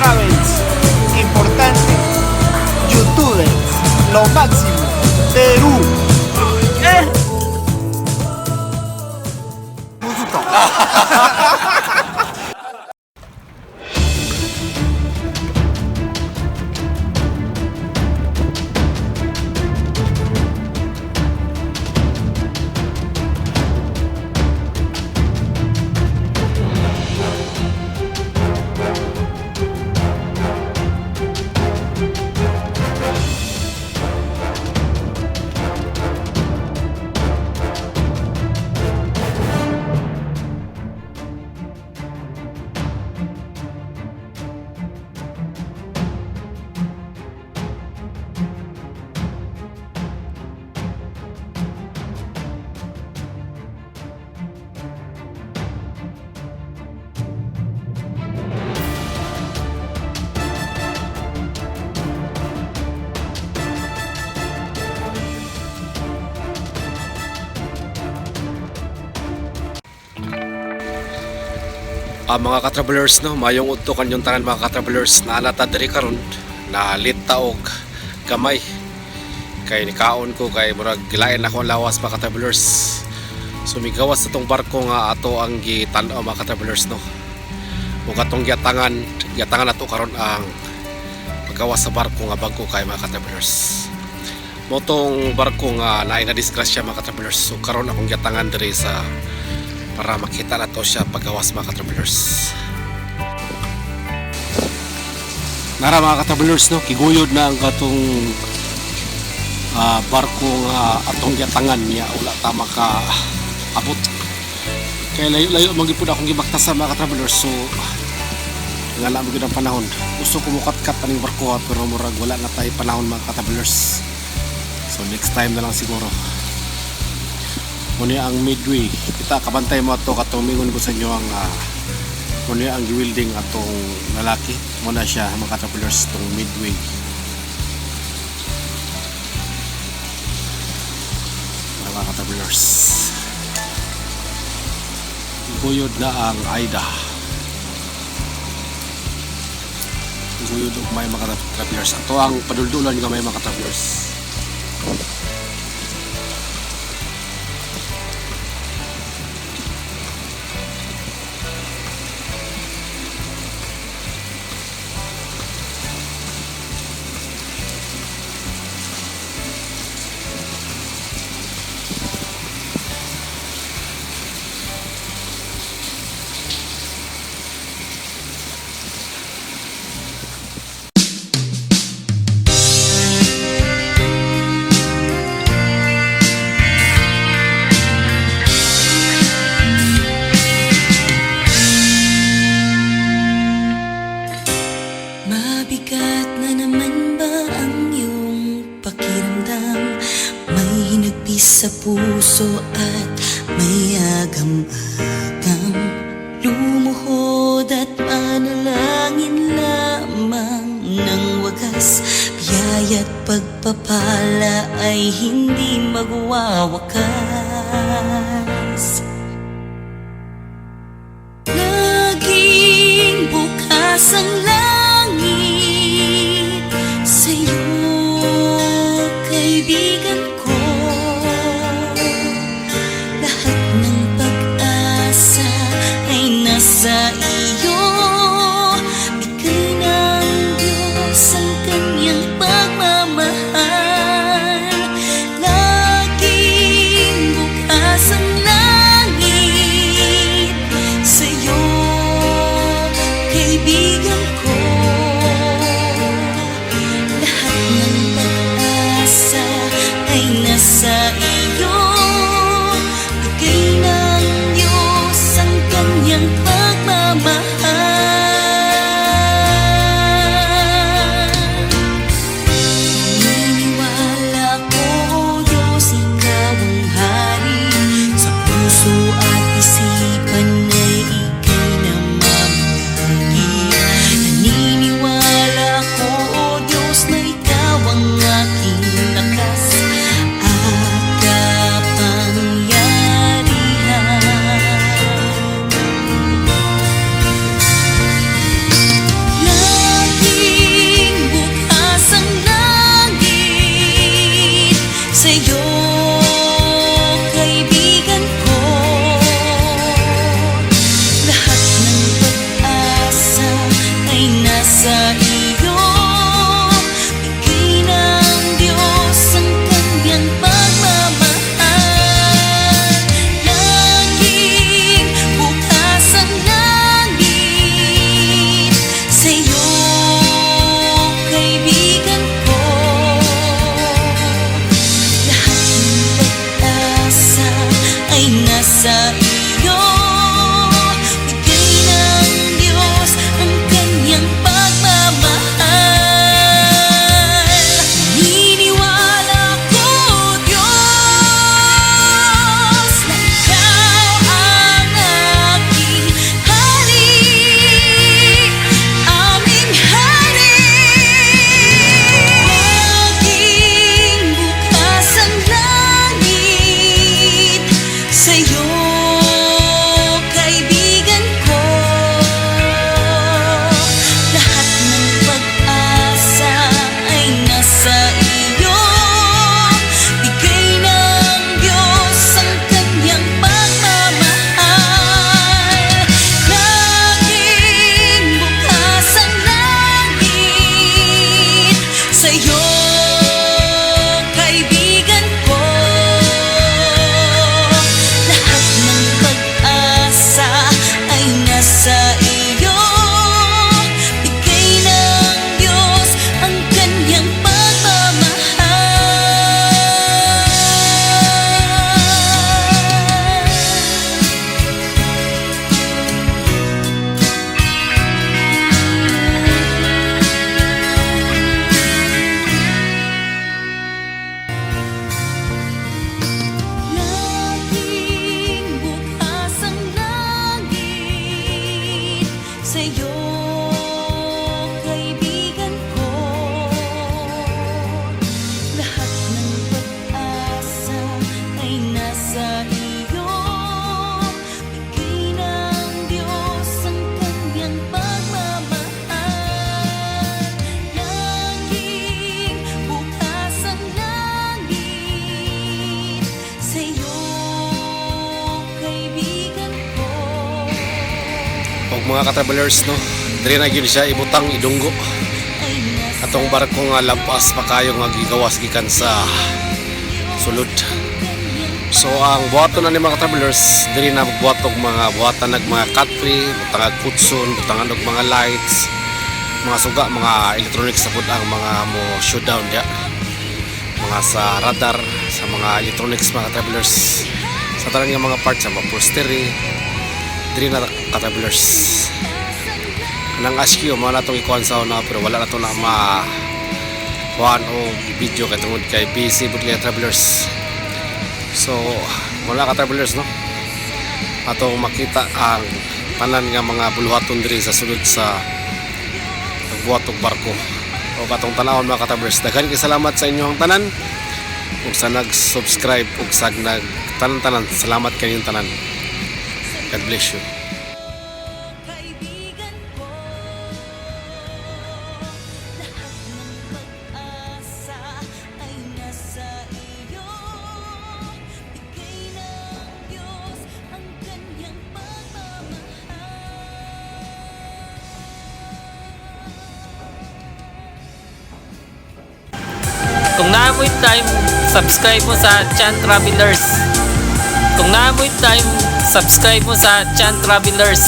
Travels. Importante. Youtubers. Lo máximo. Perú. Mga ka-travelers, no, mayong udto kanyong tanan mga ka-travelers na alata diri karon na lita og gamay kay nikaon ko kay murag gilain ako ang lawas mga ka-travelers. So migawas sa tong barko nga ato ang gitan-aw mga ka-travelers, no. Ug atong giatangan nato karon ang paggawas sa barko nga bago kay mga ka-travelers. Motong barko nga naay na disgrasya mga ka-travelers. So karon akong giatangan diri sa para makita na to siya paggawas mga ka-travelers. Nara mga ka-travelers, no, kiguyod na ang katong barko nga atong giatangan niya wala ta maka abot. Kaya layo-layo magipud akong gibaktasan mga ka-travelers. So nga lang gyud ang panahon. Gusto ko mukat-kat aning barko pero murag wala na tay panahon mga ka-travelers. So next time na lang siguro. Muna ang midway, kita kabantay mo ato katumingon ko sa inyo ang muna ang giwilding atong lalaki. Muna siya mga ka-travelers itong midway. Mga ka-travelers, guyod na ang Aida. Guyod og may mga ka-travelers. Ato ang paduldulan nga may mga ka-travelers. Mabigat na naman ba ang iyong pakiramdam? May hinagpis sa puso at may agam-agam. Lumuhod at manalangin lamang ng wagas. Biyaya't pagpapala ay hindi magwawakas. Laging bukas ang langit sa'yo, kaibigan ko. Lahat ng pag-asa ay nasa iyo. Bigay ng Diyos ang kanyang pagmamahal. Laging bukas ang langit sa'yo, kaibigan ko. Lahat ng pag-asa ay nasa iyo. Bigay ng Diyos ang kanyang pagmamahal. Naniniwala ko, Diyos, ikaw ang hari. Sa puso at isipan ay ika'y namamahagi. nasa iyo. Bigay ng Diyos ang kanyang pagmamahal. Laging bukas ang langit sa'yo, kaibigan ko. Lahat ng pag-asa ay nasa iyo. Bigay ng Diyos ang kanyang pagmamahal. Naniniwala ko, Diyos, na Ikaw ang aking hari, aming hari. Laging bukas ang langit sa'yo, kaibigan ko. Lahat ng pag-asa ay nasa iyo. Bigay ng Diyos ang kanyang pagmamahal. Laging bukas ang langit sa'yo, kaibigan ko. Lahat ng pag-asa ay nasa iyo. Bigay ng Diyos ang kanyang Laging bukas ang langit sa'yo, kaibigan ko. Lahat ng pag-asa ay nasa iyo. Bigay ng Diyos ang kanyang pagmamahal. Laging bukas ang langit sa'yo, kaibigan ko. Og mga ka-travelers no, diri na gyud siya ibutang idunggo. Ay nasa Atong barko nga lampas pa kayo nga gigawas gikan sa sulod. So ang buhaton na ni mga travelers, diri na magbuhat og mga buhatan nag mga cut-free, butang kutson, butang og mga lights, mga suga, mga electronics sa ang mga mo shutdown dia. Mga sa radar, sa mga electronics mga travelers. Sa tanan nga mga parts sa mga upholstery, diri na ka-travelers. Nang ask you, mga natong ikuhan sa una, pero wala na to na kuhaan o video kay tungod kay busy but kay travelers. So wala ka travelers no, atong makita ang tanan nga mga buluhaton diri sa sulod sa pagbuhat og barko o katong tanawon mga ka-travelers. Daghan kay salamat sa inyong tanan ug sa nag-subscribe ug sa nag-tanan-tanan. Salamat kayong tanan. God bless you. kaibigan ko. Lahat ng pag-asa ay nasa iyo. Bigay ng Diyos ang kanyang pagmamahal. Kung naamoy time, subscribe mo sa Chan Travelers. Kung naamoy time, subscribe mo sa Chan Travelers.